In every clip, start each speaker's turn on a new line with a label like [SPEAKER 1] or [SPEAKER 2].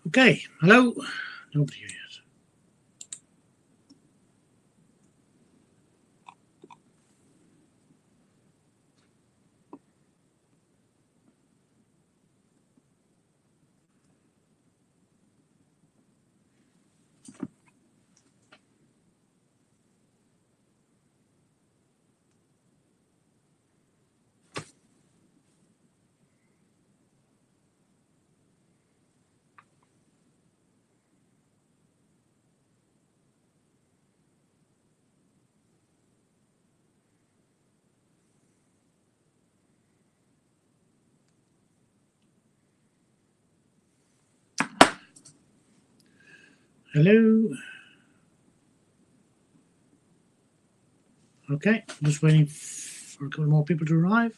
[SPEAKER 1] Okay, hello. Nobody here yet. Hello. Okay, I'm just waiting for a couple more people to arrive.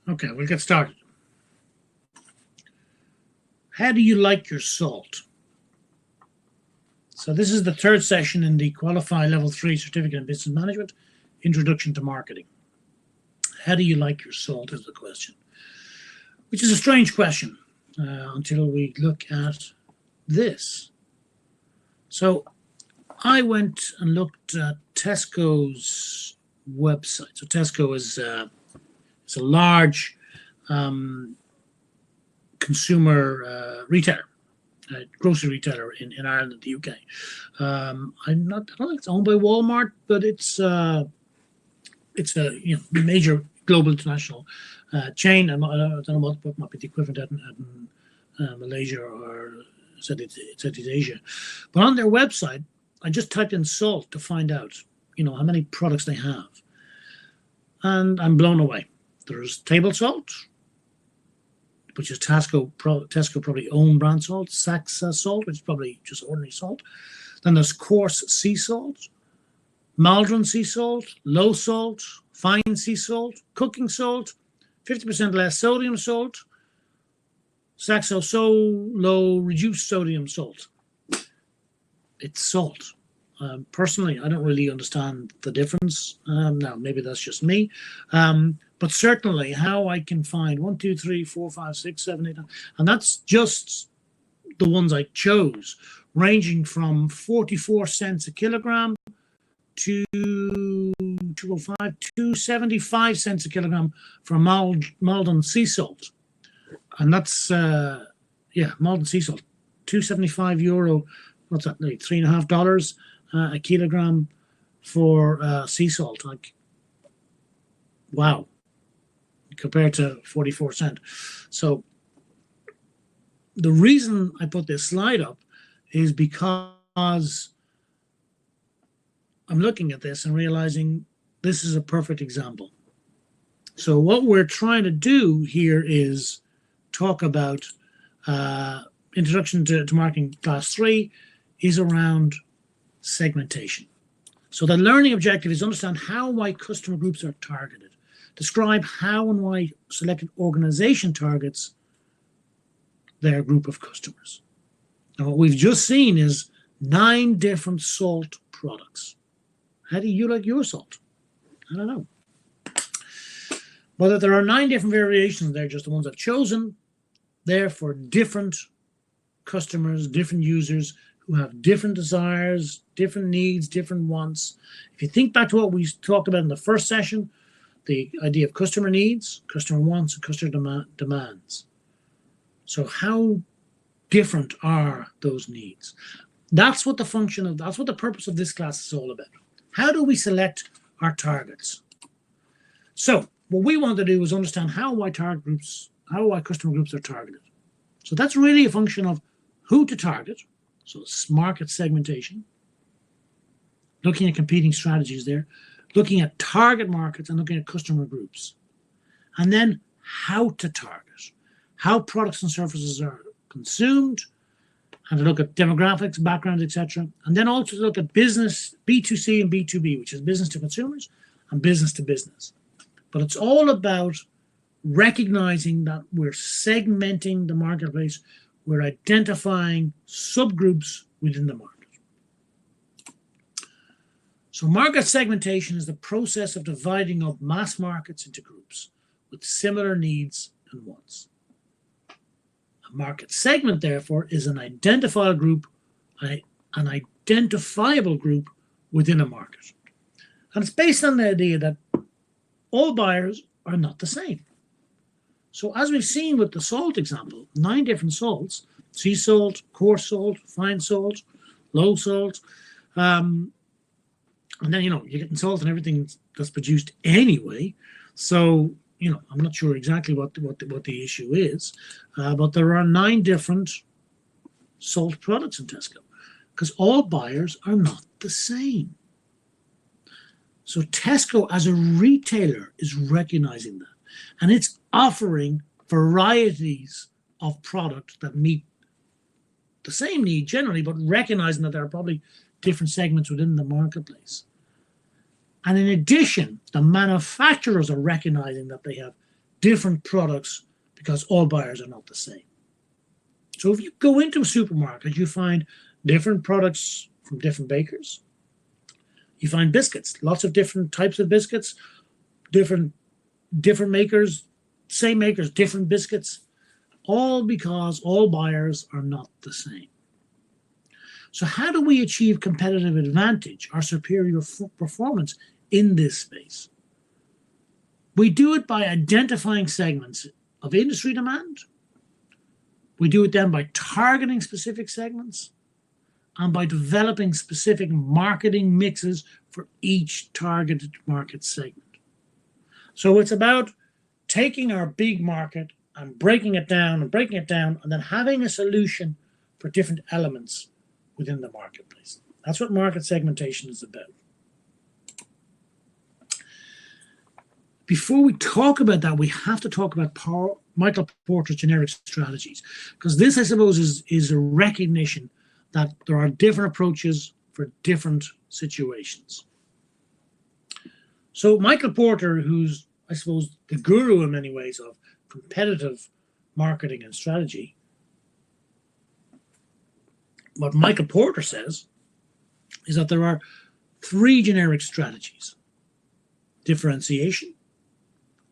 [SPEAKER 1] Okay, we'll get started. How do you like your salt? So this is the third session in the Qualifi Level 3 Certificate in Business Management, Introduction to Marketing. How do you like your salt is the question, which is a strange question until we look at this. So I went and looked at Tesco's website. So Tesco is it's a large consumer retailer, grocery retailer in Ireland and the UK. I don't think it's owned by Walmart, but it's a major global international chain. I don't know what might be the equivalent in Malaysia or Southeast Asia. But on their website, I just typed in salt to find out, how many products they have. And I'm blown away. There's table salt, which is Tesco probably own brand salt, Saxa salt, which is probably just ordinary salt. Then there's coarse sea salt, Maldron sea salt, low salt, fine sea salt, cooking salt, 50% less sodium salt, Saxo so low reduced sodium salt. It's salt. Personally, I don't really understand the difference. Now, maybe that's just me. But certainly how I can find 1, 2, 3, 4, 5, 6, 7, 8, 9, and that's just the ones I chose, ranging from 44 cents a kilogram to 205, 275 cents a kilogram for Maldon sea salt. And that's, Maldon sea salt, €275. What's that, like $3.50 a kilogram for sea salt? Like, wow, compared to 44 cents. So the reason I put this slide up is because I'm looking at this and realizing this is a perfect example. So what we're trying to do here is talk about Introduction to Marketing Class 3 is around segmentation. So the learning objective is understand how and why customer groups are targeted. Describe how and why selected organization targets their group of customers. Now what we've just seen is 9 different salt products. How do you like your salt? I don't know. But there are 9 different variations, they're just the ones I've chosen. They're for different customers, different users who have different desires, different needs, different wants. If you think back to what we talked about in the first session, the idea of customer needs, customer wants, and customer demands. So how different are those needs? That's what the purpose of this class is all about. How do we select our targets? So what we want to do is understand how and why customer groups are targeted. So that's really a function of who to target. So it's market segmentation, looking at competing strategies there, looking at target markets and looking at customer groups. And then how to target, how products and services are consumed, and to look at demographics, backgrounds, etc. And then also to look at business, B2C and B2B, which is business to consumers and business to business. But it's all about recognizing that we're segmenting the marketplace, we're identifying subgroups within the market. So market segmentation is the process of dividing up mass markets into groups with similar needs and wants. A market segment, therefore, is an identifiable group within a market. And it's based on the idea that all buyers are not the same. So as we've seen with the salt example, 9 different salts, sea salt, coarse salt, fine salt, low salt, and then, you're getting salt and everything that's produced anyway. So, I'm not sure exactly what the issue is, but there are 9 different salt products in Tesco because all buyers are not the same. So Tesco as a retailer is recognizing that, and it's offering varieties of product that meet the same need generally, but recognizing that there are probably different segments within the marketplace. And in addition, the manufacturers are recognizing that they have different products because all buyers are not the same. So if you go into a supermarket, you find different products from different bakers. You find biscuits, lots of different types of biscuits, different makers, same makers, different biscuits, all because all buyers are not the same. So how do we achieve competitive advantage or superior performance in this space? We do it by identifying segments of industry demand. We do it then by targeting specific segments and by developing specific marketing mixes for each targeted market segment. So it's about taking our big market and breaking it down and then having a solution for different elements within the marketplace. That's what market segmentation is about. Before we talk about that, we have to talk about Michael Porter's generic strategies, because this, I suppose, is a recognition that there are different approaches for different situations. So Michael Porter, who's, I suppose, the guru in many ways of competitive marketing and strategy, what Michael Porter says is that there are 3 generic strategies: differentiation,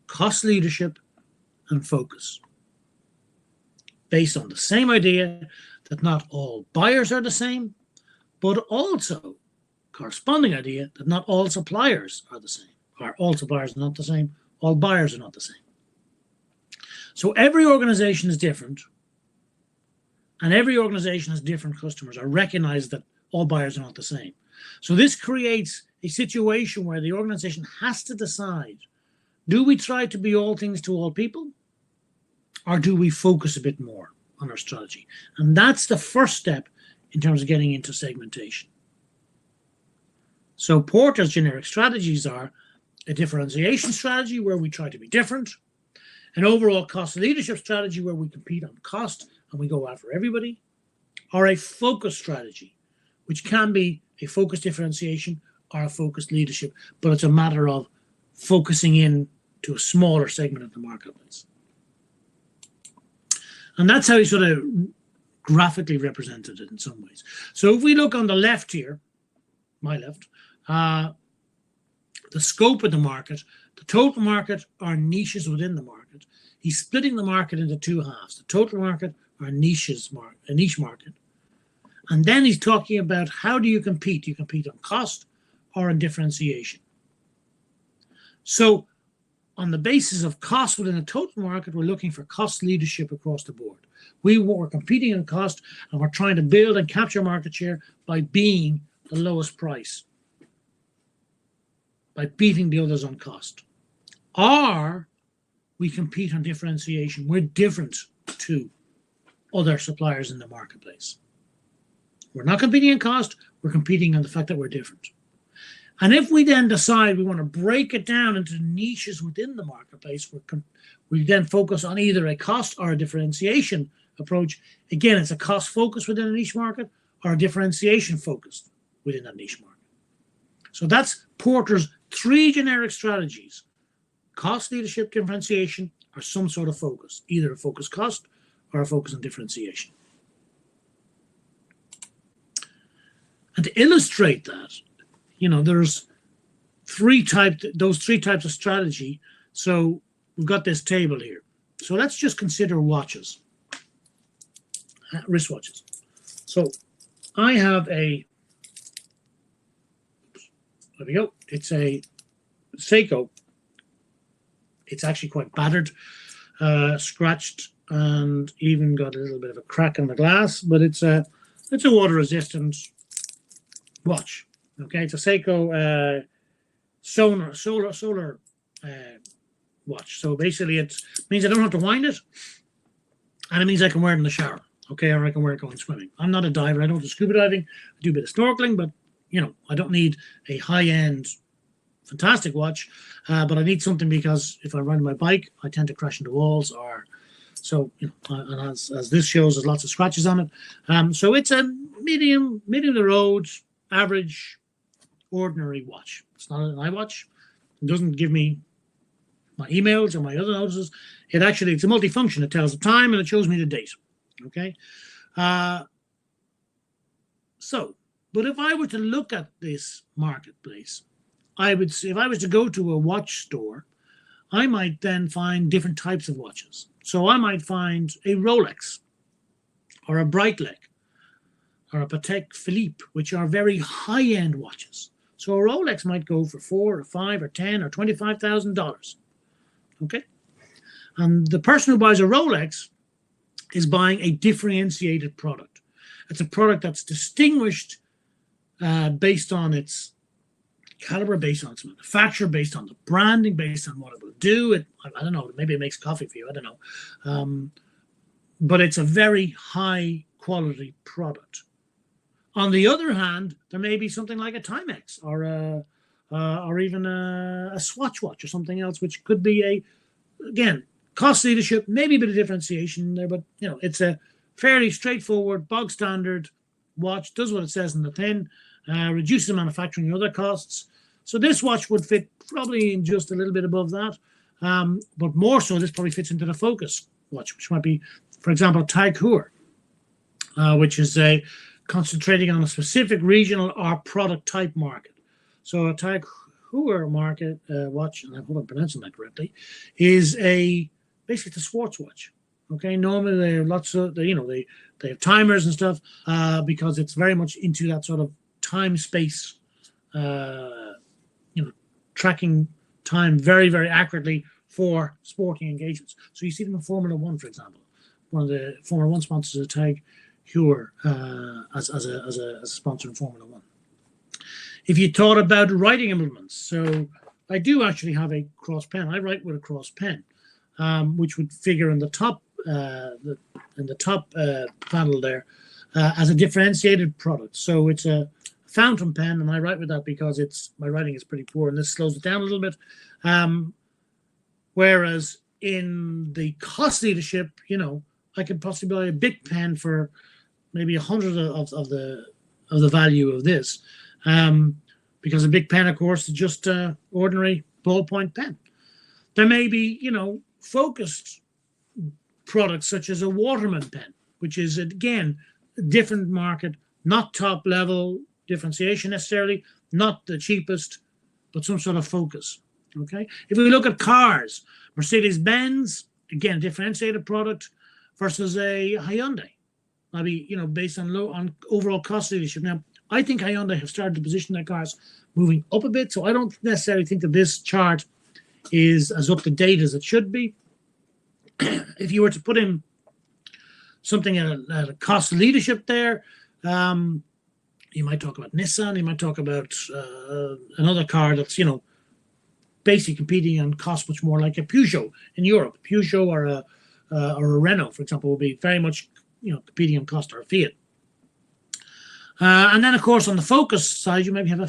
[SPEAKER 1] cost leadership, and focus, based on the same idea that not all buyers are the same, but also corresponding idea that not all suppliers are the same, or all suppliers are not the same, all buyers are not the same. So every organization is different, and every organization has different customers, or recognize that all buyers are not the same. So this creates a situation where the organization has to decide, do we try to be all things to all people, or do we focus a bit more on our strategy? And that's the first step in terms of getting into segmentation. So Porter's generic strategies are a differentiation strategy where we try to be different, an overall cost leadership strategy where we compete on cost and we go after everybody, or a focus strategy, which can be a focused differentiation or a focused leadership, but it's a matter of focusing in to a smaller segment of the marketplace. And that's how he sort of graphically represented it in some ways. So if we look on the left here, my left, the scope of the market, the total market are niches within the market. He's splitting the market into two halves. The total market are niches, a niche market. And then he's talking about how do you compete? You compete on cost or on differentiation. So on the basis of cost within the total market, we're looking for cost leadership across the board. We're competing on cost and we're trying to build and capture market share by being the lowest price, by beating the others on cost. Or we compete on differentiation. We're different to other suppliers in the marketplace. We're not competing on cost, we're competing on the fact that we're different. And if we then decide we want to break it down into niches within the marketplace, we then focus on either a cost or a differentiation approach. Again, it's a cost focus within a niche market or a differentiation focused within that niche market. So that's Porter's three generic strategies: cost leadership, differentiation, or some sort of focus, either a focus cost or a focus on differentiation. And to illustrate that, there's those three types of strategy. So we've got this table here. So let's just consider watches, wristwatches. So I have there we go. It's a Seiko. It's actually quite battered, scratched, and even got a little bit of a crack in the glass, but it's a water resistant watch. Okay, it's a Seiko solar watch. So basically it means I don't have to wind it, and it means I can wear it in the shower, okay, or I can wear it going swimming. I'm not a diver. I don't do scuba diving. I do a bit of snorkeling, but I don't need a high-end fantastic watch, but I need something because if I ride my bike, I tend to crash into walls, and as this shows, there's lots of scratches on it. So it's a medium of the road, average, ordinary watch. It's not an iWatch. It doesn't give me my emails or my other notices. It's a multifunction. It tells the time and it shows me the date. Okay. But if I were to look at this marketplace, I would see, if I was to go to a watch store, I might then find different types of watches. So I might find a Rolex or a Breitling or a Patek Philippe, which are very high-end watches. So a Rolex might go for $4,000 or $5,000 or $10,000 or $25,000. Okay, and the person who buys a Rolex is buying a differentiated product. It's a product that's distinguished based on its caliber, based on its manufacturer, based on the branding, based on what it will do. I don't know, maybe it makes coffee for you, I don't know. But it's a very high quality product. On the other hand, there may be something like a Timex or even a Swatch watch or something else, which could be again, cost leadership, maybe a bit of differentiation there, but it's a fairly straightforward, bog standard watch, does what it says in the tin, reduces the manufacturing and other costs. So this watch would fit probably in just a little bit above that, but more so, this probably fits into the focus watch, which might be, for example, Tag Heuer, which is concentrating on a specific regional or product type market. So a Tag Heuer market watch, and I hope I'm pronouncing that correctly, is basically a sports watch. Okay, normally they have lots of they have timers and stuff because it's very much into that sort of time space, tracking time very, very accurately for sporting engagements. So you see them in Formula One, for example. One of the Formula One sponsors is Tag Heuer as a sponsor in Formula One. If you thought about writing implements, so I do actually have a cross pen. I write with a cross pen, which would figure in the top panel there. as a differentiated product. So it's a fountain pen, and I write with that because my writing is pretty poor, and this slows it down a little bit. Whereas in the cost leadership, I could possibly buy a big pen for maybe 100 of the value of this, because a big pen, of course, is just an ordinary ballpoint pen. There may be, focused products such as a Waterman pen, which is, again, a different market, not top level differentiation necessarily, not the cheapest, but some sort of focus. Okay. If we look at cars, Mercedes-Benz, again, differentiated product versus a Hyundai, maybe, based on overall cost leadership. Now, I think Hyundai have started to position their cars moving up a bit, so I don't necessarily think that this chart is as up to date as it should be. If you were to put in something at a cost leadership there, you might talk about Nissan, you might talk about another car that's, basically competing on cost much more like a Peugeot in Europe. Peugeot or a Renault, for example, will be very much, competing on cost, or a Fiat. And then, of course, on the Focus side, you maybe have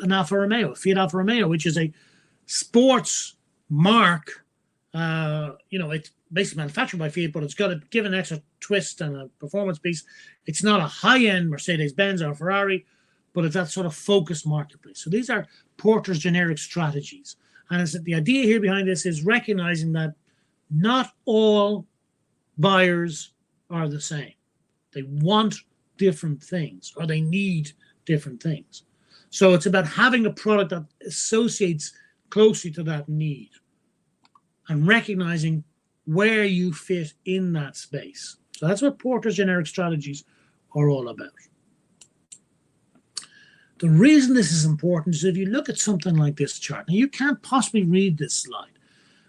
[SPEAKER 1] an Alfa Romeo, a Fiat Alfa Romeo, which is a sports mark. It's basically manufactured by Fiat, but it's got to give an extra twist and a performance piece. It's not a high-end Mercedes-Benz or Ferrari, but it's that sort of focused marketplace. So these are Porter's generic strategies. And the idea here behind this is recognizing that not all buyers are the same. They want different things, or they need different things. So it's about having a product that associates closely to that need and recognizing where you fit in that space. So that's what Porter's generic strategies are all about. The reason this is important is if you look at something like this chart. Now, you can't possibly read this slide,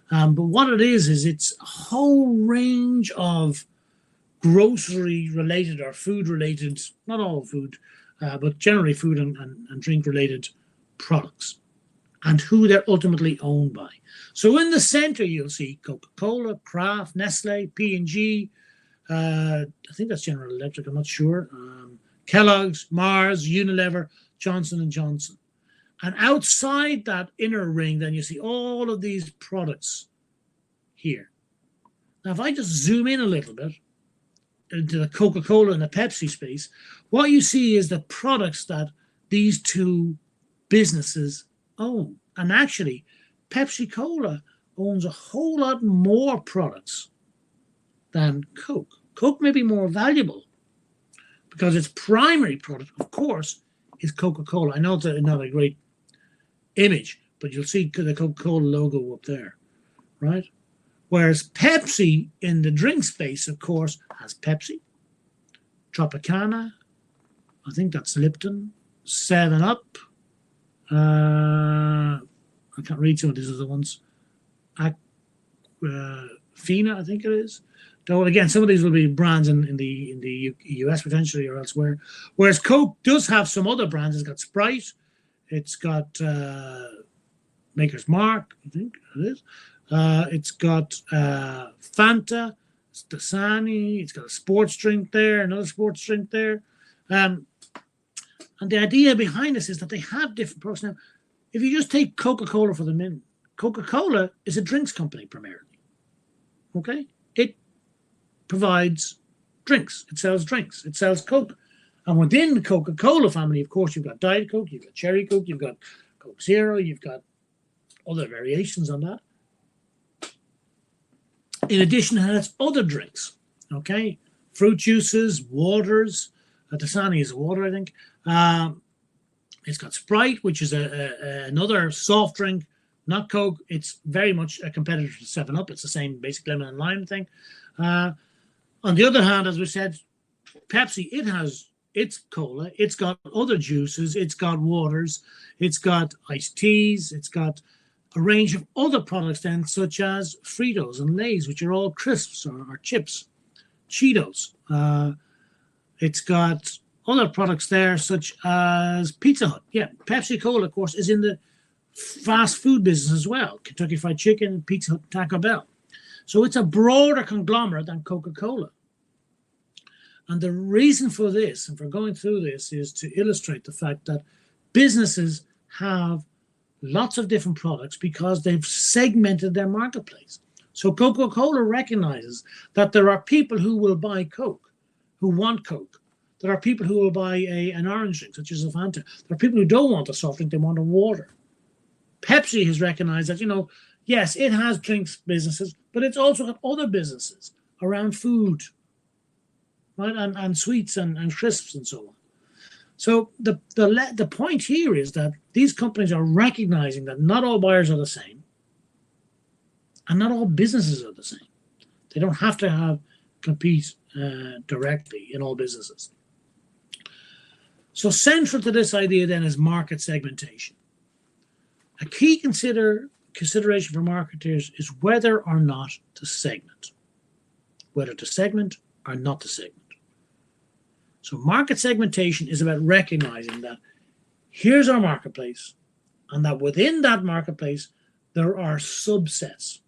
[SPEAKER 1] but what it is it's a whole range of grocery-related or food-related, not all food, but generally food and drink-related products, and who they're ultimately owned by. So in the center, you'll see Coca-Cola, Kraft, Nestle, P&G, I think that's General Electric, I'm not sure, Kellogg's, Mars, Unilever, Johnson & Johnson. And outside that inner ring, then you see all of these products here. Now, if I just zoom in a little bit into the Coca-Cola and the Pepsi space, what you see is the products that these two businesses own. And actually, Pepsi-Cola owns a whole lot more products than Coke. Coke may be more valuable because its primary product, of course, is Coca-Cola. I know it's not a great image, but you'll see the Coca-Cola logo up there, right? Whereas Pepsi in the drink space, of course, has Pepsi, Tropicana, I think that's Lipton, 7-Up, I can't read some of these other ones, Fina, I think it is. Though again, some of these will be brands in the US potentially or elsewhere. Whereas Coke does have some other brands. It's got Sprite, it's got Maker's Mark, I think it is. It's got Fanta, it's Dasani, it's got a sports drink there, another sports drink there. And the idea behind this is that they have different products. Now, if you just take Coca-Cola for the minute, Coca-Cola is a drinks company primarily. Okay? It provides drinks. It sells drinks. It sells Coke. And within the Coca-Cola family, of course, you've got Diet Coke, you've got Cherry Coke, you've got Coke Zero, you've got other variations on that. In addition, it has other drinks, okay? Fruit juices, waters. Dasani is water, I think. It's got Sprite, which is another soft drink, not Coke. It's very much a competitor to 7-Up. It's the same basic lemon and lime thing. On the other hand, as we said, Pepsi, it has its cola. It's got other juices. It's got waters. It's got iced teas. It's got a range of other products then, such as Fritos and Lay's, which are all crisps or chips, Cheetos. It's got other products there, such as Pizza Hut. Yeah, Pepsi Cola, of course, is in the fast food business as well. Kentucky Fried Chicken, Pizza Hut, Taco Bell. So it's a broader conglomerate than Coca-Cola. And the reason for this, and for going through this, is to illustrate the fact that businesses have lots of different products because they've segmented their marketplace. So Coca-Cola recognizes that there are people who will buy Coke, who want Coke. There are people who will buy an orange drink, such as a Fanta. There are people who don't want a soft drink, they want a water. Pepsi has recognized that, yes, it has drinks businesses, but it's also got other businesses around food, right, and sweets and crisps and so on. So the point here is that these companies are recognizing that not all buyers are the same, and not all businesses are the same. They don't have to compete directly in all businesses. So central to this idea then is market segmentation. A key consideration for marketers is whether or not to segment. Whether to segment or not to segment. So market segmentation is about recognizing that here's our marketplace, and that within that marketplace there are subsets.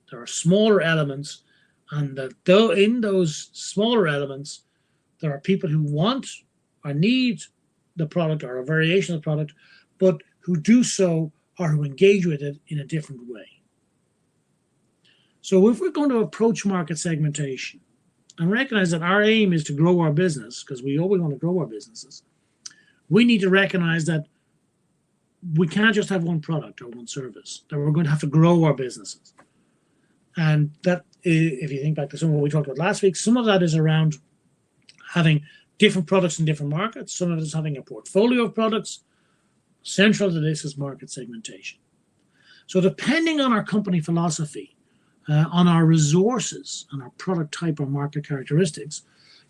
[SPEAKER 1] There are smaller elements, and that though in those smaller elements there are people who want or need the product or a variation of the product, but who do so or who engage with it in a different way. So if we're going to approach market segmentation and recognize that our aim is to grow our business, because we always want to grow our businesses, we need to recognize that we can't just have one product or one service, that we're going to have to grow our businesses. And that, if you think back to some of what we talked about last week, some of that is around having different products in different markets. Some of it is having a portfolio of products. Central to this is market segmentation. So depending on our company philosophy, on our resources, on our product type or market characteristics,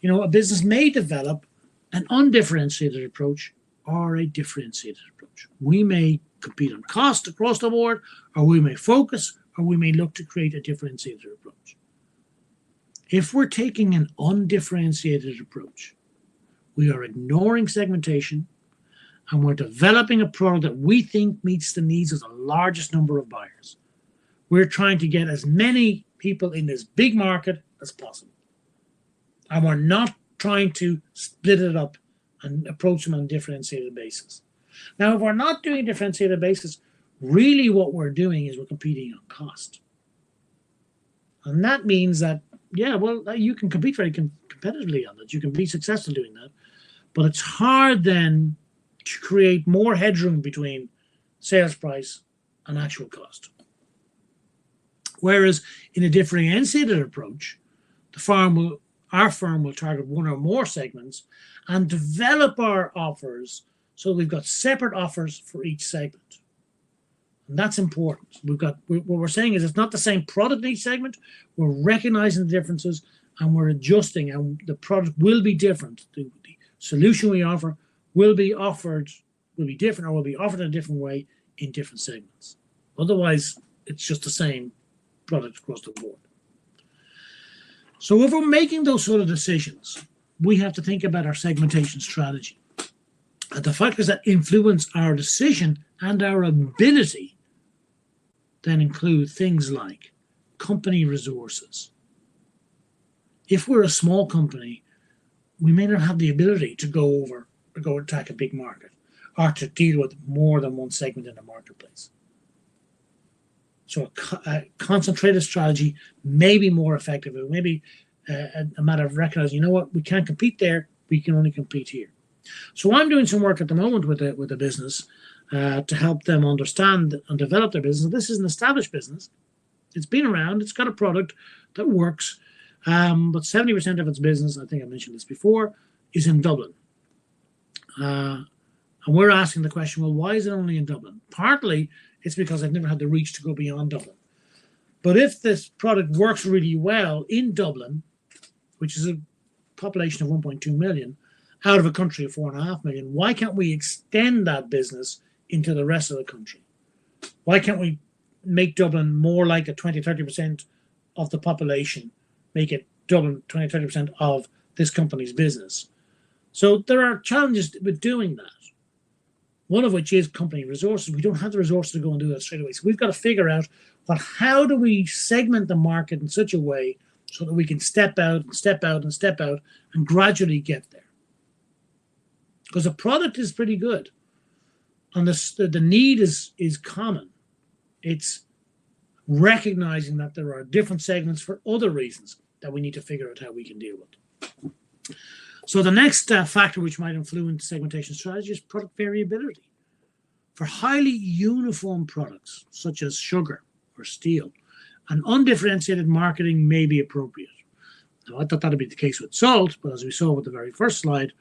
[SPEAKER 1] a business may develop an undifferentiated approach or a differentiated approach. We may compete on cost across the board, or we may focus, or we may look to create a differentiated approach. If we're taking an undifferentiated approach, we are ignoring segmentation, and we're developing a product that we think meets the needs of the largest number of buyers. We're trying to get as many people in this big market as possible. And we're not trying to split it up and approach them on a differentiated basis. Now, if we're not doing a differentiated basis, really what we're doing is we're competing on cost. And that means that, you can compete very competitively on that. You can be successful doing that. But it's hard then to create more headroom between sales price and actual cost. Whereas in a differentiated approach, our firm will target one or more segments and develop our offers so we've got separate offers for each segment. And that's important. What we're saying is it's not the same product in each segment. We're recognizing the differences and we're adjusting, and the product will be different. The solution we offer will be different, or will be offered in a different way in different segments. Otherwise, it's just the same product across the board. So if we're making those sort of decisions, we have to think about our segmentation strategy and the factors that influence our decision and our ability then include things like company resources. If we're a small company, we may not have the ability to go attack a big market or to deal with more than one segment in the marketplace. So a concentrated strategy may be more effective. It may be a matter of recognizing, we can't compete there, we can only compete here. So I'm doing some work at the moment with a business to help them understand and develop their business. This is an established business. It's been around. It's got a product that works. But 70% of its business, I think I mentioned this before, is in Dublin. And we're asking the question, well, why is it only in Dublin? Partly, it's because I've never had the reach to go beyond Dublin. But if this product works really well in Dublin, which is a population of 1.2 million, out of a country of 4.5 million, why can't we extend that business into the rest of the country? Why can't we make Dublin more like a 20-30% of the population, make it Dublin 20-30% of this company's business? So there are challenges with doing that. One of which is company resources. We don't have the resources to go and do that straight away. So we've got to figure out how do we segment the market in such a way so that we can step out and step out and step out and gradually get there. Because the product is pretty good, and the need is common. It's recognizing that there are different segments for other reasons that we need to figure out how we can deal with. So the next factor which might influence segmentation strategy is product variability. For highly uniform products, such as sugar or steel, an undifferentiated marketing may be appropriate. Now, I thought that would be the case with salt, but as we saw with the very first slide,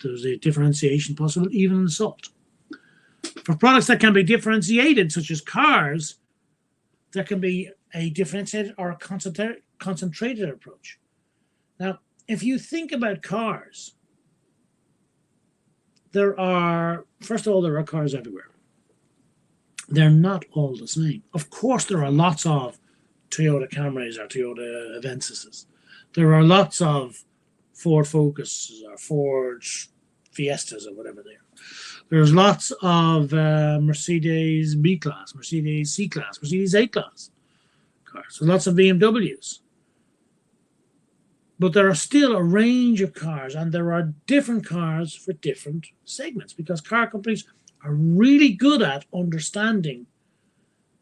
[SPEAKER 1] there's a differentiation possible even in salt. For products that can be differentiated, such as cars, there can be a differentiated or a concentrated approach. Now, if you think about cars, first of all, there are cars everywhere. They're not all the same. Of course, there are lots of Toyota Camrys or Toyota Aventuses. There are lots of Ford Focuses or Ford Fiestas or whatever they are. There's lots of Mercedes B-Class, Mercedes C-Class, Mercedes A-Class cars. So lots of BMWs. But there are still a range of cars, and there are different cars for different segments, because car companies are really good at understanding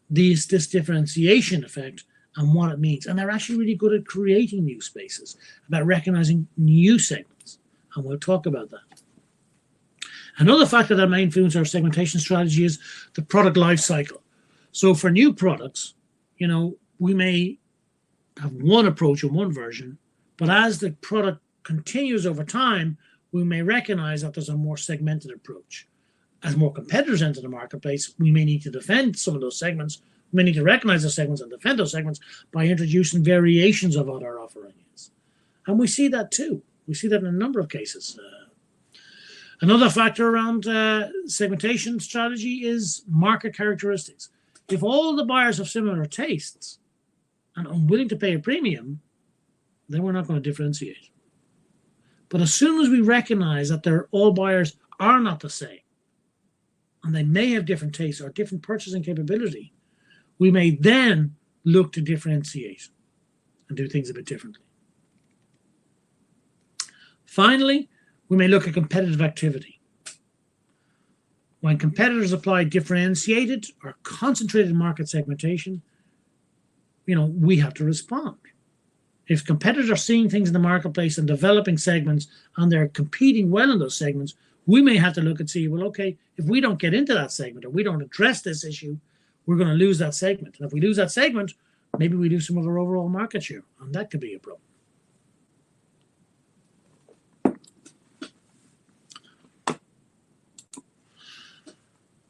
[SPEAKER 1] this differentiation effect and what it means. And they're actually really good at creating new spaces, about recognizing new segments. And we'll talk about that. Another factor that may influence our segmentation strategy is the product life cycle. So for new products, we may have one approach or one version, but as the product continues over time, we may recognize that there's a more segmented approach. As more competitors enter the marketplace, we may need to defend some of those segments. We may need to recognize those segments and defend those segments by introducing variations of what our offering is. And we see that too. We see that in a number of cases. Another factor around segmentation strategy is market characteristics. If all the buyers have similar tastes and are unwilling to pay a premium, then we're not going to differentiate. But as soon as we recognize that all buyers are not the same, and they may have different tastes or different purchasing capability, we may then look to differentiate and do things a bit differently. Finally, we may look at competitive activity. When competitors apply differentiated or concentrated market segmentation, we have to respond. If competitors are seeing things in the marketplace and developing segments, and they're competing well in those segments, we may have to look and see, well, okay, if we don't get into that segment or we don't address this issue, we're going to lose that segment. And if we lose that segment, maybe we lose some of our overall market share, and that could be a problem.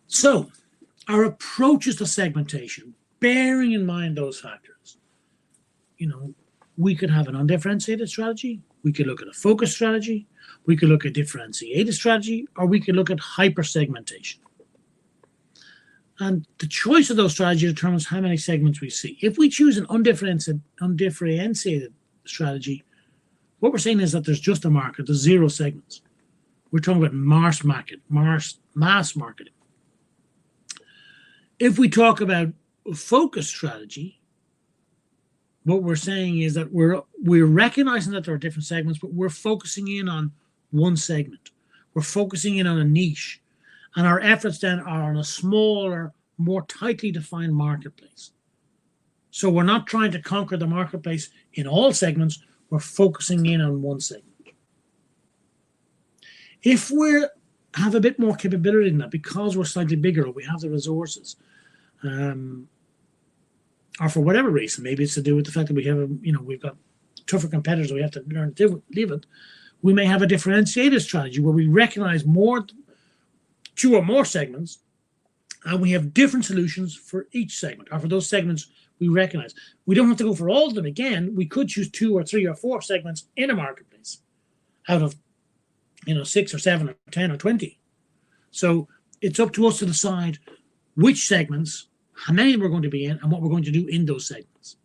[SPEAKER 1] So, our approaches to segmentation, bearing in mind those factors, we could have an undifferentiated strategy, we could look at a focus strategy, we could look at differentiated strategy, or we could look at hyper-segmentation. And the choice of those strategies determines how many segments we see. If we choose an undifferentiated strategy, what we're saying is that there's just a market, there's zero segments. We're talking about mass marketing. If we talk about a focus strategy, what we're saying is that we're recognizing that there are different segments, but we're focusing in on one segment. We're focusing in on a niche, and our efforts then are on a smaller, more tightly defined marketplace. So we're not trying to conquer the marketplace in all segments, we're focusing in on one segment. If we have a bit more capability than that, because we're slightly bigger or we have the resources, or for whatever reason, maybe it's to do with the fact that we've got tougher competitors, we have to learn to live it. We may have a differentiated strategy where we recognize two or more segments, and we have different solutions for each segment, or for those segments we recognize. We don't have to go for all of them again. We could choose 2 or 3 or 4 segments in a marketplace out of 6 or 7 or 10 or 20. So it's up to us to decide which segments, how many we're going to be in, and what we're going to do in those segments.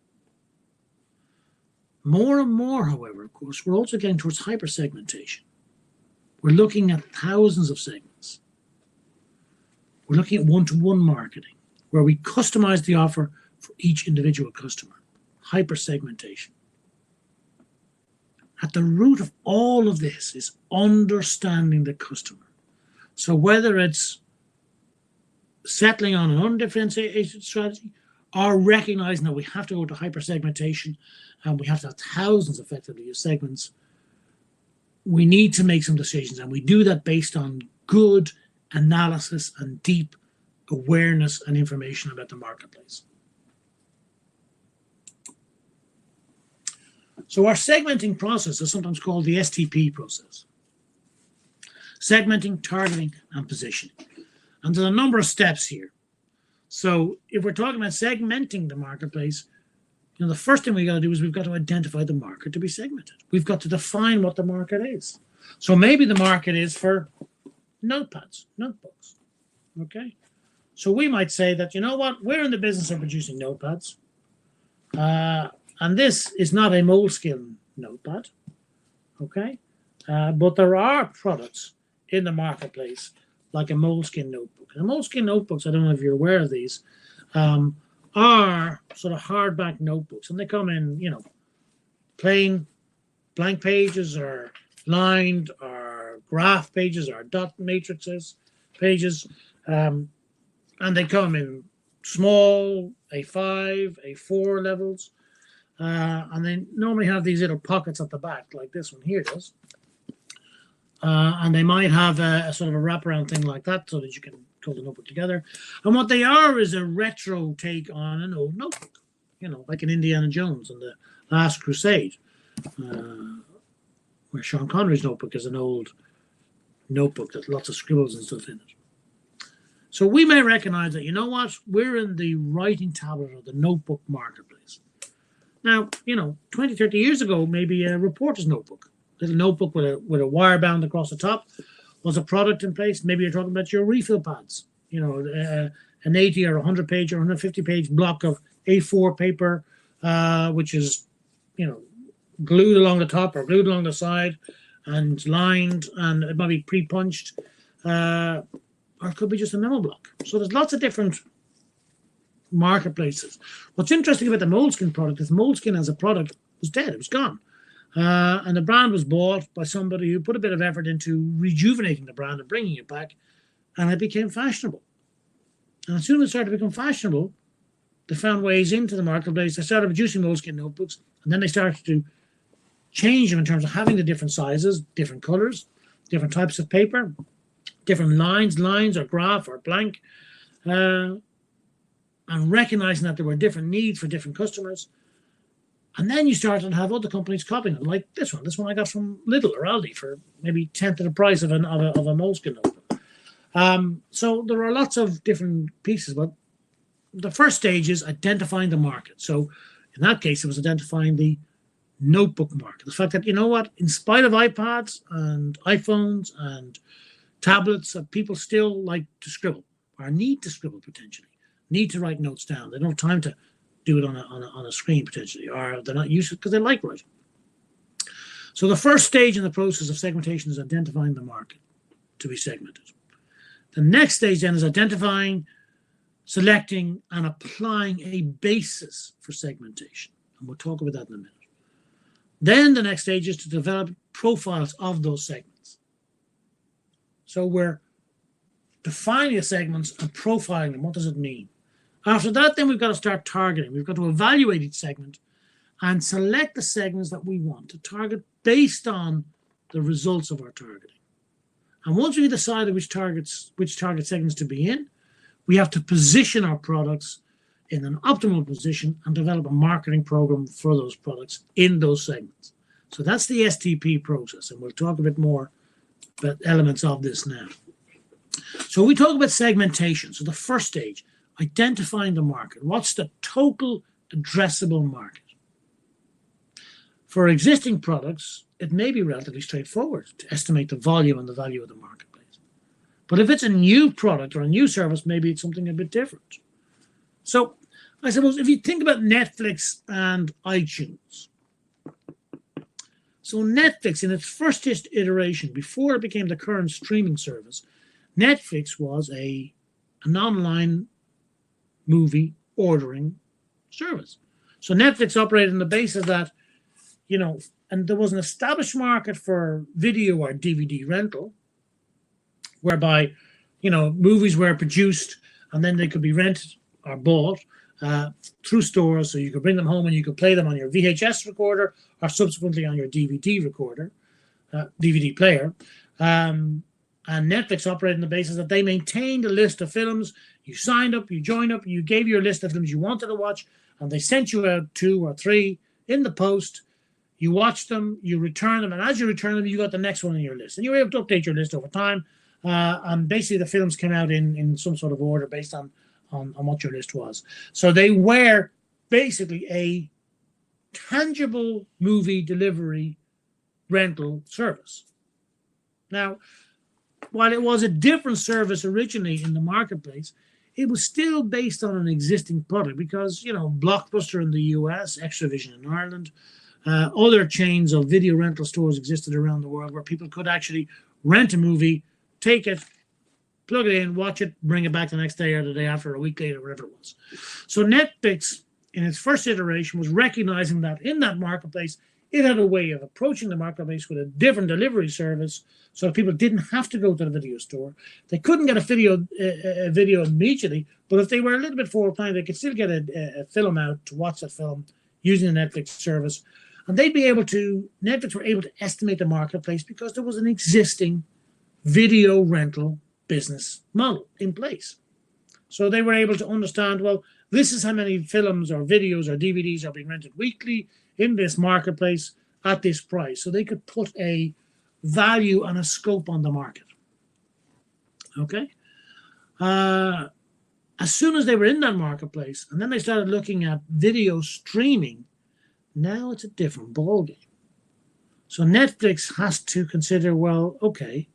[SPEAKER 1] More and more, however, of course, we're also getting towards hyper-segmentation. We're looking at thousands of segments. We're looking at one-to-one marketing, where we customize the offer for each individual customer. Hyper-segmentation. At the root of all of this is understanding the customer. So whether it's settling on an undifferentiated strategy or recognizing that we have to go to hyper-segmentation and we have to have thousands effectively of segments, we need to make some decisions, and we do that based on good analysis and deep awareness and information about the marketplace. So our segmenting process is sometimes called the STP process. Segmenting, targeting, and positioning. And there's a number of steps here. So if we're talking about segmenting the marketplace, the first thing we got to do is we've got to identify the market to be segmented. We've got to define what the market is. So maybe the market is for notepads, notebooks. Okay. So we might say that, we're in the business of producing notepads. And this is not a moleskin notepad. Okay. But there are products in the marketplace like a moleskin notebook. And moleskin notebooks, I don't know if you're aware of these, are sort of hardback notebooks. And they come in, plain blank pages or lined or graph pages or dot matrices pages. And they come in small, A5, A4 levels. And they normally have these little pockets at the back, like this one here does. And they might have a sort of a wraparound thing like that so that you can hold the notebook together. And what they are is a retro take on an old notebook, like in Indiana Jones and the Last Crusade, where Sean Connery's notebook is an old notebook that lots of scribbles and stuff in it. So we may recognize that, we're in the writing tablet or the notebook marketplace. Now, 20, 30 years ago, maybe a reporter's notebook, little notebook with a wire bound across the top was a product in place. Maybe you're talking about your refill pads, an 80 or 100 page or 150 page block of A4 paper, which is, glued along the top or glued along the side and lined, and it might be pre-punched, or it could be just a memo block. So there's lots of different marketplaces. What's interesting about the moleskin product is moleskin as a product was dead. It was gone. And the brand was bought by somebody who put a bit of effort into rejuvenating the brand and bringing it back, and it became fashionable. And as soon as it started to become fashionable, they found ways into the marketplace. They started producing moleskin notebooks, and then they started to change them in terms of having the different sizes, different colors, different types of paper, different lines or graph or blank, and recognizing that there were different needs for different customers. And then you started to have other companies copying them, like this one. This one I got from Lidl or Aldi for maybe 1/10 of the price of a moleskin notebook. So there are lots of different pieces, but the first stage is identifying the market. So in that case, it was identifying the notebook market. The fact that, in spite of iPads and iPhones and tablets, people still like to scribble or need to scribble potentially, need to write notes down. They don't have time to do it on a screen potentially, or they're not used to it because they like writing. So the first stage in the process of segmentation is identifying the market to be segmented. The next stage then is identifying, selecting, and applying a basis for segmentation. And we'll talk about that in a minute. Then the next stage is to develop profiles of those segments. So we're defining the segments and profiling them. What does it mean? After that, then we've got to start targeting. We've got to evaluate each segment and select the segments that we want to target based on the results of our targeting. And once we decided which target segments to be in, we have to position our products in an optimal position and develop a marketing program for those products in those segments. So that's the STP process, and we'll talk a bit more about elements of this now. So we talk about segmentation. So the first stage, identifying the market. What's the total addressable market? For existing products, it may be relatively straightforward to estimate the volume and the value of the marketplace. But if it's a new product or a new service, maybe it's something a bit different. So I suppose if you think about Netflix and iTunes. So Netflix, in its first iteration, before it became the current streaming service, Netflix was an online movie ordering service. So Netflix operated on the basis that, and there was an established market for video or DVD rental, whereby, movies were produced and then they could be rented or bought through stores, so you could bring them home and you could play them on your VHS recorder or subsequently on your DVD recorder, DVD player. And Netflix operated on the basis that they maintained a list of films. You signed up, you joined up, you gave your list of films you wanted to watch, and they sent you out 2 or 3 in the post. You watched them, you return them, and as you return them, you got the next one on your list. And you were able to update your list over time. And basically the films came out in some sort of order based on what your list was. So they were basically a tangible movie delivery rental service. Now, while it was a different service originally in the marketplace, it was still based on an existing product because, Blockbuster in the US, Extravision in Ireland, other chains of video rental stores existed around the world where people could actually rent a movie, take it, plug it in, watch it, bring it back the next day or the day after, or a week later, whatever it was. So Netflix, in its first iteration, was recognizing that in that marketplace, it had a way of approaching the marketplace with a different delivery service so that people didn't have to go to the video store. They couldn't get a video immediately, but if they were a little bit forward planning, they could still get a film out to watch that film using the Netflix service. And Netflix were able to estimate the marketplace because there was an existing video rental business model in place. So they were able to understand, well, this is how many films or videos or DVDs are being rented weekly in this marketplace at this price. So they could put a value and a scope on the market. Okay. As soon as they were in that marketplace, and then they started looking at video streaming, now it's a different ballgame. So Netflix has to consider, well, okay,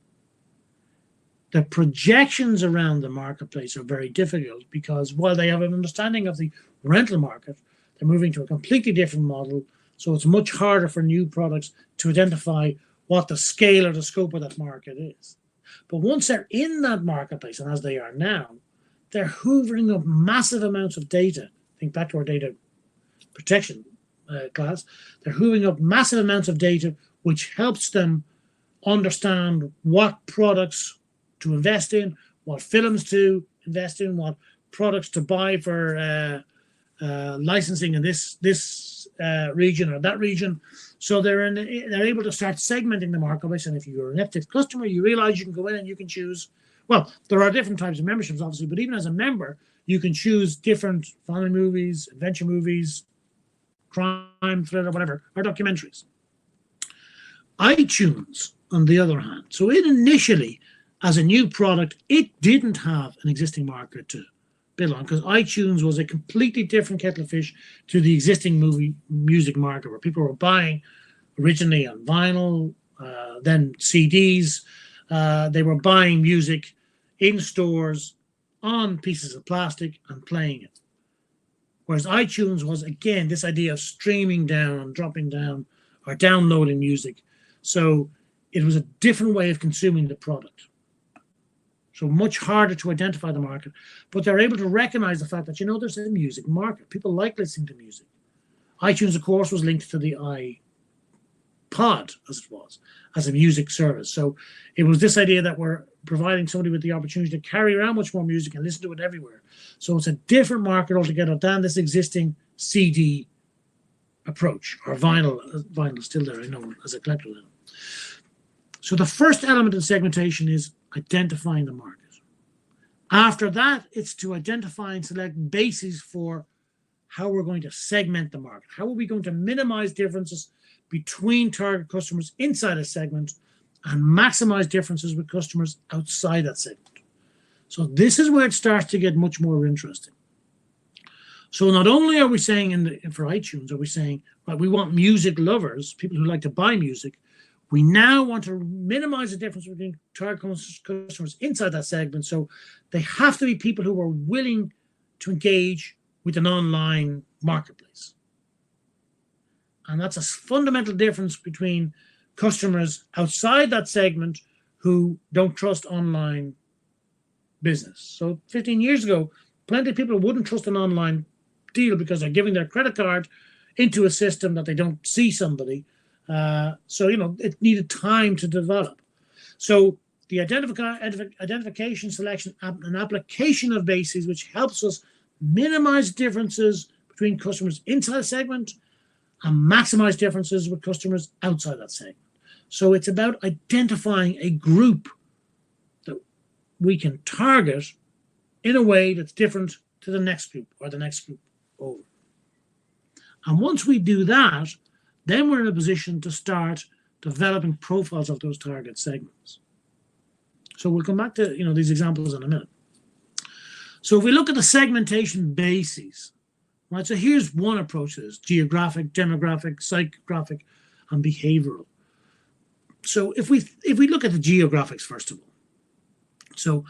[SPEAKER 1] the projections around the marketplace are very difficult because while they have an understanding of the rental market, they're moving to a completely different model. So it's much harder for new products to identify what the scale or the scope of that market is. But once they're in that marketplace, and as they are now, they're hoovering up massive amounts of data. Think back to our data protection class. They're hoovering up massive amounts of data, which helps them understand what products to invest in, what films to invest in, what products to buy for licensing in this region or that region. So they're able to start segmenting the marketplace. And if you're a Netflix customer, you realize you can go in and you can choose. Well, there are different types of memberships, obviously, but even as a member, you can choose different family movies, adventure movies, crime, thriller, whatever, or documentaries. iTunes, on the other hand, so it initially, as a new product, it didn't have an existing market to build on because iTunes was a completely different kettle of fish to the existing music market where people were buying originally on vinyl, then CDs. They were buying music in stores on pieces of plastic and playing it. Whereas iTunes was, again, this idea of streaming down, dropping down, or downloading music. So it was a different way of consuming the product. So much harder to identify the market, but they're able to recognize the fact that, there's a music market. People like listening to music. iTunes, of course, was linked to the iPod, as it was, as a music service. So it was this idea that we're providing somebody with the opportunity to carry around much more music and listen to it everywhere. So it's a different market altogether than this existing CD approach, or vinyl. Vinyl is still there, I know, as a collector. So the first element in segmentation is identifying the market. After that, it's to identify and select bases for how we're going to segment the market. How are we going to minimize differences between target customers inside a segment and maximize differences with customers outside that segment? So this is where it starts to get much more interesting. So not only are we saying for iTunes, are we saying, right, we want music lovers, people who like to buy music. We now want to minimize the difference between target customers inside that segment. So they have to be people who are willing to engage with an online marketplace. And that's a fundamental difference between customers outside that segment who don't trust online business. So 15 years ago, plenty of people wouldn't trust an online deal because they're giving their credit card into a system that they don't see somebody. So, it needed time to develop. So the identification, selection, and application of bases, which helps us minimize differences between customers inside a segment and maximize differences with customers outside that segment. So it's about identifying a group that we can target in a way that's different to the next group or the next group over. And once we do that, then we're in a position to start developing profiles of those target segments. So we'll come back to these examples in a minute. So if we look at the segmentation bases, right? So here's one approach to this: geographic, demographic, psychographic, and behavioral. So if we look at the geographics first of all, so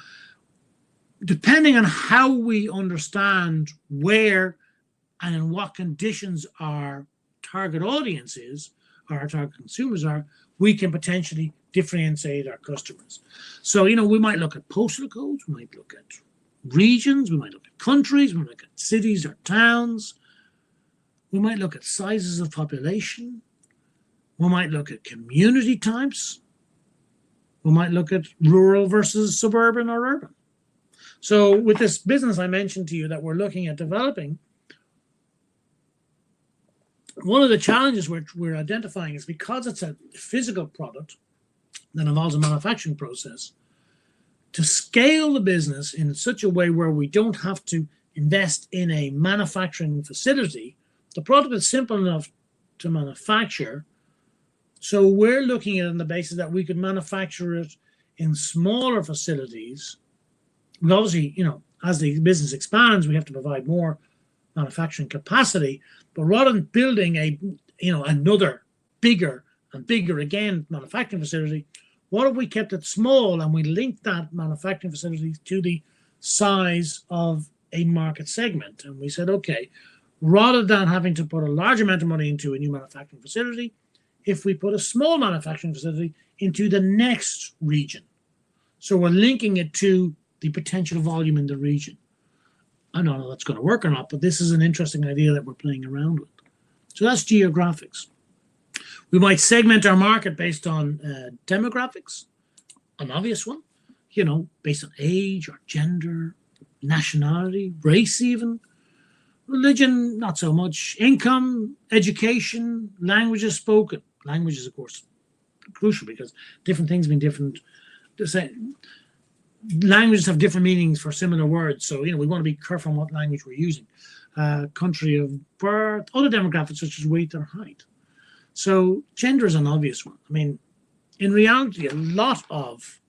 [SPEAKER 1] depending on how we understand where and in what conditions our target audience is, or our target consumers are, we can potentially differentiate our customers. So, we might look at postal codes, we might look at regions, we might look at countries, we might look at cities or towns, we might look at sizes of population, we might look at community types, we might look at rural versus suburban or urban. So with this business I mentioned to you that we're looking at developing, one of the challenges we're identifying is because it's a physical product that involves a manufacturing process, to scale the business in such a way where we don't have to invest in a manufacturing facility. The product is simple enough to manufacture, so we're looking at it on the basis that we could manufacture it in smaller facilities. We obviously, as the business expands, we have to provide more manufacturing capacity. But rather than building another bigger and bigger again manufacturing facility, what if we kept it small and we linked that manufacturing facility to the size of a market segment? And we said, okay, rather than having to put a large amount of money into a new manufacturing facility, if we put a small manufacturing facility into the next region. So we're linking it to the potential volume in the region. I don't know if that's going to work or not, but this is an interesting idea that we're playing around with. So that's geographics. We might segment our market based on demographics, an obvious one, based on age or gender, nationality, race even, religion, not so much, income, education, languages spoken. Language is, of course, crucial because different things mean different. Languages have different meanings for similar words, so we want to be careful on what language we're using. Country of birth, other demographics such as weight or height. So gender is an obvious one. I mean, in reality, a lot of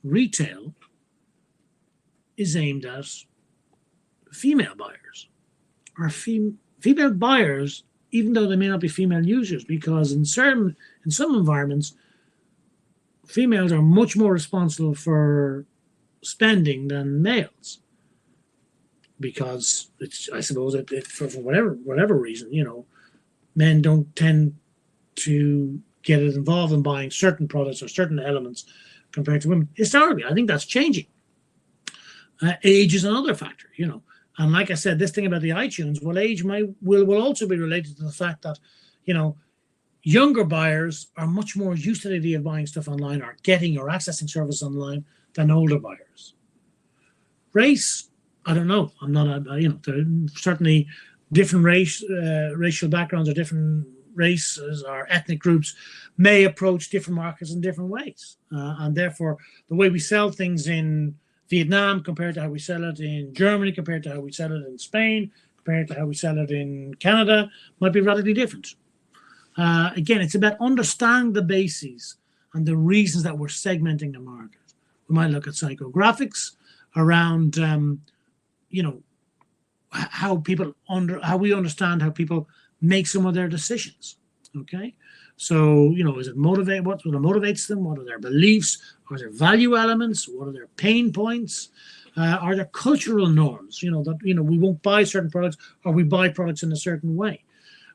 [SPEAKER 1] retail is aimed at female buyers, or female buyers, even though they may not be female users, because in some environments, females are much more responsible for spending than males, because I suppose for whatever reason, men don't tend to get involved in buying certain products or certain elements compared to women. Historically, I think that's changing. Age is another factor, and like I said, this thing about the iTunes, well, age will also be related to the fact that, younger buyers are much more used to the idea of buying stuff online or getting or accessing service online than older buyers. Race, I don't know. I'm not, there are certainly different racial backgrounds or different races or ethnic groups may approach different markets in different ways. And therefore, the way we sell things in Vietnam compared to how we sell it in Germany, compared to how we sell it in Spain, compared to how we sell it in Canada, might be radically different. Again, it's about understanding the bases and the reasons that we're segmenting the market. We might look at psychographics around, how we understand how people make some of their decisions. Okay, so is it what motivates them? What are their beliefs? Are there value elements? What are their pain points? Are there cultural norms? That we won't buy certain products, or we buy products in a certain way.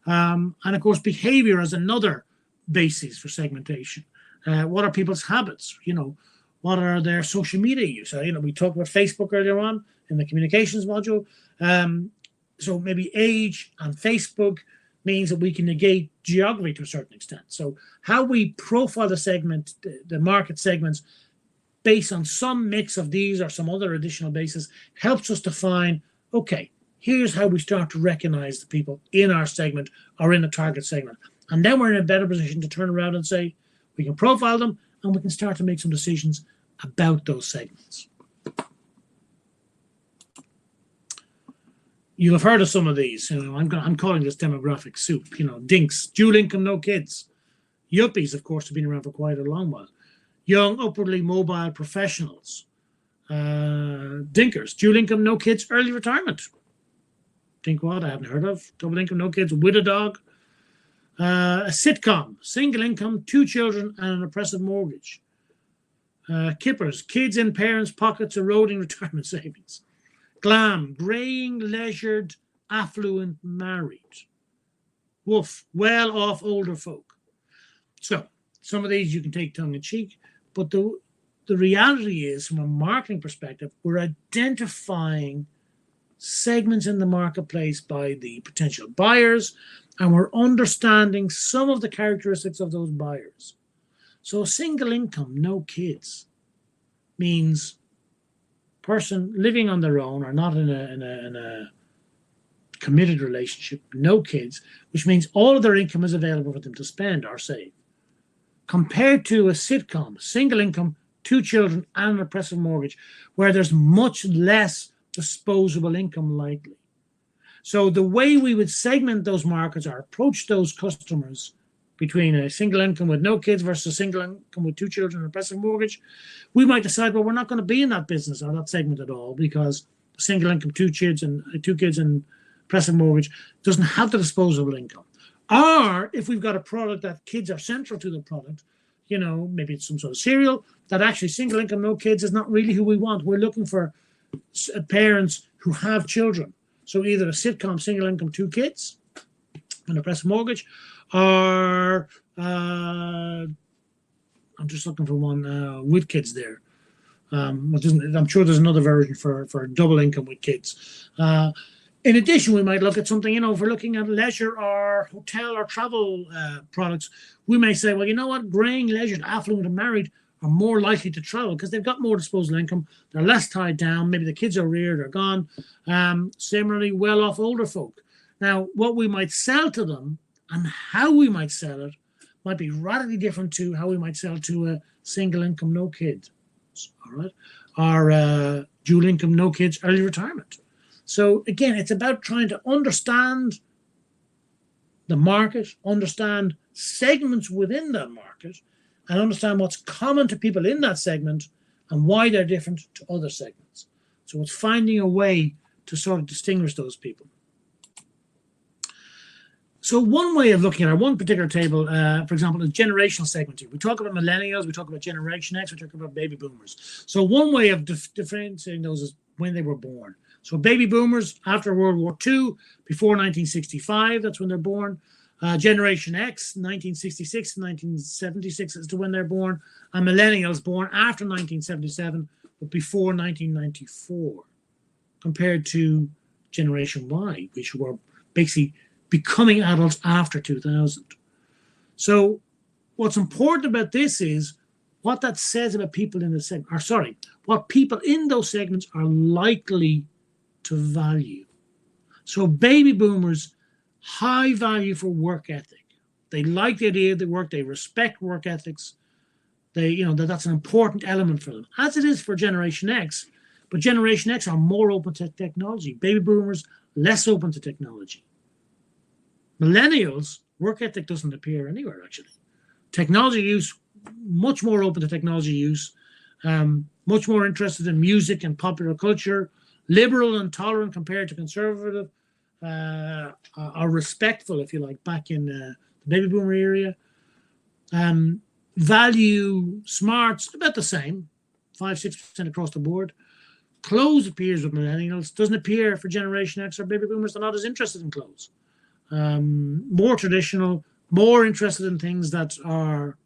[SPEAKER 1] And of course, behavior is another basis for segmentation. What are people's habits? What are their social media use? We talked about Facebook earlier on in the communications module. So maybe age and Facebook means that we can negate geography to a certain extent. So how we profile the segment, the market segments, based on some mix of these or some other additional basis, helps us define, okay, here's how we start to recognize the people in our segment or in a target segment. And then we're in a better position to turn around and say, we can profile them and we can start to make some decisions about those segments. You'll have heard of some of these. I'm calling this demographic soup. Dinks, dual income, no kids. Yuppies, of course, have been around for quite a long while. Young, upwardly mobile professionals. Dinkers, dual income, no kids, early retirement. Think what? I haven't heard of. Double income, no kids, with a dog. A sitcom, single income, 2 children, and an oppressive mortgage. Kippers, kids in parents' pockets, eroding retirement savings. Glam, greying, leisured, affluent, married. Woof, well-off older folk. So, some of these you can take tongue-in-cheek, but the reality is, from a marketing perspective, we're identifying segments in the marketplace by the potential buyers, and we're understanding some of the characteristics of those buyers. So single income, no kids, means person living on their own or not in a committed relationship, no kids, which means all of their income is available for them to spend or save. Compared to a sitcom, single income, 2 children, and an oppressive mortgage, where there's much less disposable income likely. So the way we would segment those markets or approach those customers between a single income with no kids versus a single income with 2 children and an oppressive mortgage, we might decide, well, we're not going to be in that business or that segment at all because single income, 2 kids and oppressive mortgage doesn't have the disposable income. Or if we've got a product that kids are central to the product, maybe it's some sort of cereal, that actually single income, no kids is not really who we want. We're looking for parents who have children. So either a sitcom, single income, 2 kids, and a oppressive mortgage, or I'm just looking for one with kids there. I'm sure there's another version for double income with kids. In addition, we might look at something, if we're looking at leisure or hotel or travel products, we may say, well, you know what, graying, leisured, affluent, and married are more likely to travel because they've got more disposable income. They're less tied down. Maybe the kids are reared or gone. Similarly, well-off older folk. Now, what we might sell to them and how we might sell it might be radically different to how we might sell to a single income, no kids, all right, or dual income, no kids, early retirement. So again, it's about trying to understand the market, understand segments within that market, and understand what's common to people in that segment and why they're different to other segments. So it's finding a way to sort of distinguish those people. So one way of looking at one particular table, for example, is generational segmenting. We talk about millennials, we talk about Generation X, we talk about baby boomers. So one way of differentiating those is when they were born. So baby boomers after World War II, before 1965, that's when they're born. Generation X, 1966 to 1976 is to when they're born. And millennials born after 1977, but before 1994, compared to Generation Y, which were basically becoming adults after 2000. So what's important about this is what that says about people in the segment, what people in those segments are likely to value. So baby boomers, high value for work ethic. They like the idea of the work, they respect work ethics. That's an important element for them, as it is for Generation X. But Generation X are more open to technology. Baby boomers, less open to technology. Millennials, work ethic doesn't appear anywhere, actually. Technology use, much more open to technology use, much more interested in music and popular culture, liberal and tolerant compared to conservative, are respectful, if you like, back in the baby boomer area. Value smarts, about the same, 5-6% across the board. Clothes appears with millennials, doesn't appear for Generation X or baby boomers. They're not as interested in clothes. More traditional, more interested in things that are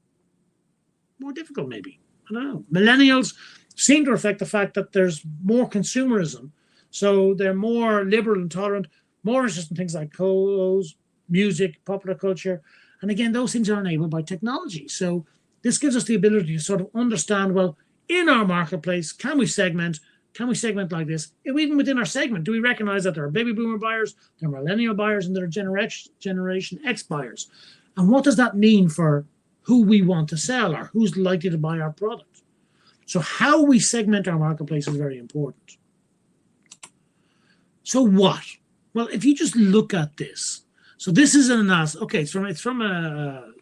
[SPEAKER 1] more difficult, maybe. I don't know. Millennials seem to reflect the fact that there's more consumerism. So they're more liberal and tolerant, more interested in things like clothes, music, popular culture. And again, those things are enabled by technology. So this gives us the ability to sort of understand, well, in our marketplace, can we segment? Can we segment like this? Even within our segment, do we recognize that there are baby boomer buyers, there are millennial buyers, and there are Generation X buyers? And what does that mean for who we want to sell or who's likely to buy our product? So how we segment our marketplace is very important. So what? Well, if you just look at this, so this is an analysis. Okay, it's from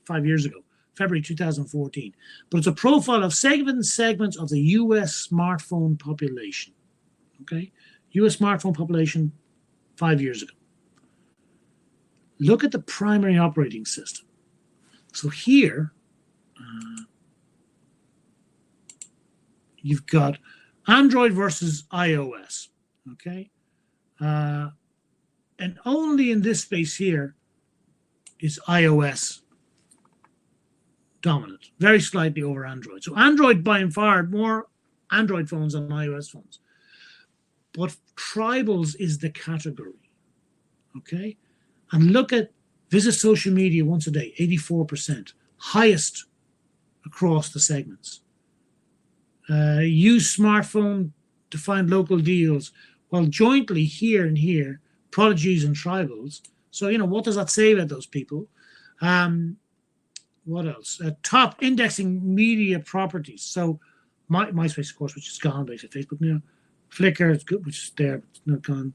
[SPEAKER 1] 5 years ago, February 2014, but it's a profile of segments of the U.S. smartphone population. Okay, U.S. smartphone population 5 years ago. Look at the primary operating system. So here, you've got Android versus iOS. Okay. And only in this space here is iOS dominant, very slightly over Android. So Android by far more Android phones than iOS phones. But tribals is the category, okay? And look at visit social media once a day, 84%, highest across the segments. Use smartphone to find local deals, well, jointly here and here, prodigies and tribals. So, what does that say about those people? What else? Top indexing media properties. So, MySpace, of course, which is gone, basically Facebook now. Flickr, it's good, which is there, but it's not gone.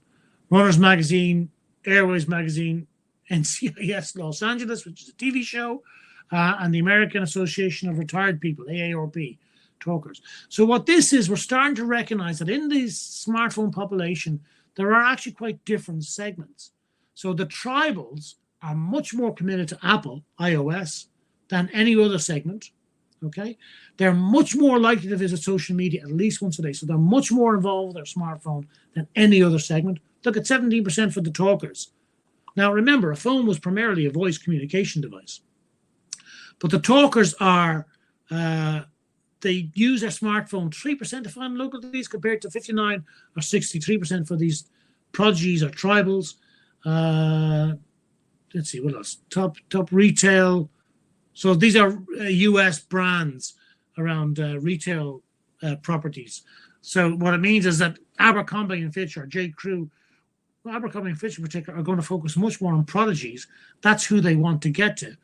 [SPEAKER 1] Runners Magazine, Airways Magazine, NCIS Los Angeles, which is a TV show, and the American Association of Retired People, AARP, talkers. So what this is, we're starting to recognize that in this smartphone population, there are actually quite different segments. So the tribals are much more committed to Apple, iOS, than any other segment, okay? They're much more likely to visit social media at least once a day. So they're much more involved with their smartphone than any other segment. Look at 17% for the talkers. Now, remember, a phone was primarily a voice communication device. But the talkers are, they use their smartphone 3% to find local deals compared to 59 or 63% for these prodigies or tribals. Let's see, what else? Top retail. So these are US brands around retail properties. So what it means is that Abercrombie and Fitch or J. Crew, Abercrombie and Fitch in particular, are going to focus much more on prodigies. That's who they want to get to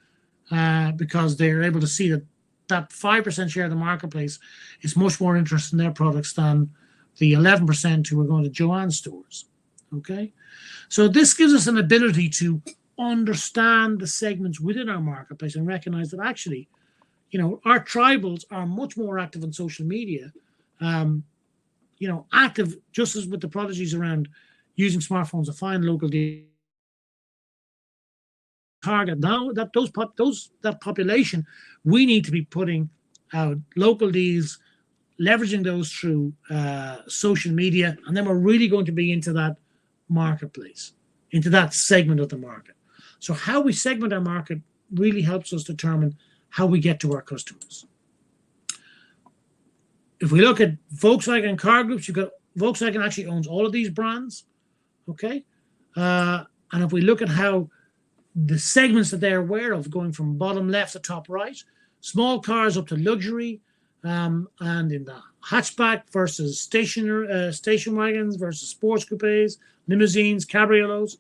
[SPEAKER 1] because they're able to see that 5% share of the marketplace is much more interested in their products than the 11% who are going to Joann's stores. Okay, so this gives us an ability to understand the segments within our marketplace and recognize that actually, our tribals are much more active on social media, active just as with the prodigies around using smartphones to find local deals. Target now that that population, we need to be putting out local deals, leveraging those through social media, and then we're really going to be into that marketplace, into that segment of the market. So how we segment our market really helps us determine how we get to our customers. If we look at Volkswagen car groups, you've got Volkswagen actually owns all of these brands, okay? And if we look at how the segments that they're aware of, going from bottom left to top right, small cars up to luxury, and in the hatchback versus station wagons versus sports coupes, limousines, cabriolets,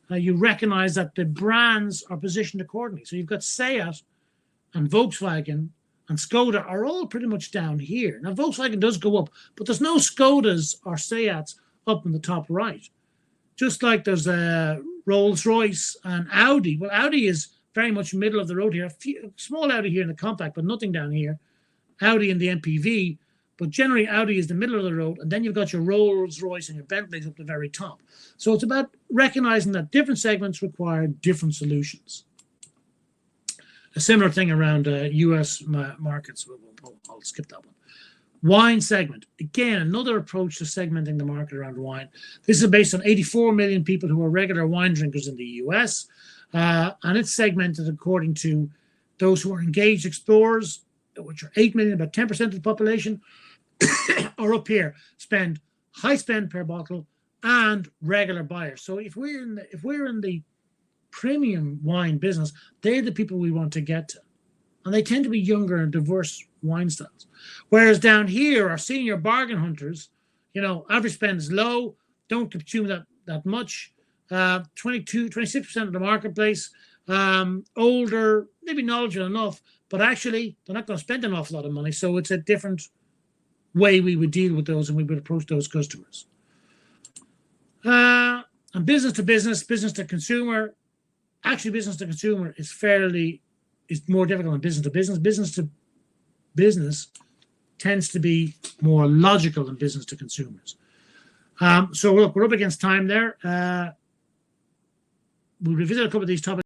[SPEAKER 1] you recognize that the brands are positioned accordingly. So you've got Seat and Volkswagen and Skoda are all pretty much down here. Now, Volkswagen does go up, but there's no Skodas or Seats up in the top right. Just like there's Rolls-Royce and Audi. Well, Audi is very much middle of the road here. A small Audi here in the compact, but nothing down here. Audi in the MPV. But generally, Audi is the middle of the road, and then you've got your Rolls-Royce and your Bentleys up the very top. So it's about recognizing that different segments require different solutions. A similar thing around US markets. I'll skip that one. Wine segment. Again, another approach to segmenting the market around wine. This is based on 84 million people who are regular wine drinkers in the US. And it's segmented according to those who are engaged explorers, which are 8 million, about 10% of the population, are up here, high spend per bottle, and regular buyers. So if we're in the premium wine business, they're the people we want to get to, and they tend to be younger and diverse wine styles. Whereas down here, our senior bargain hunters, average spend is low, don't consume that much. 26% of the marketplace, older, maybe knowledgeable enough, but actually they're not going to spend an awful lot of money. So it's a different way we would deal with those and we would approach those customers. And business to business, business to consumer. Actually, business to consumer is more difficult than business to business. Business to business tends to be more logical than business to consumers. So look, we're up against time there. We'll revisit a couple of these topics.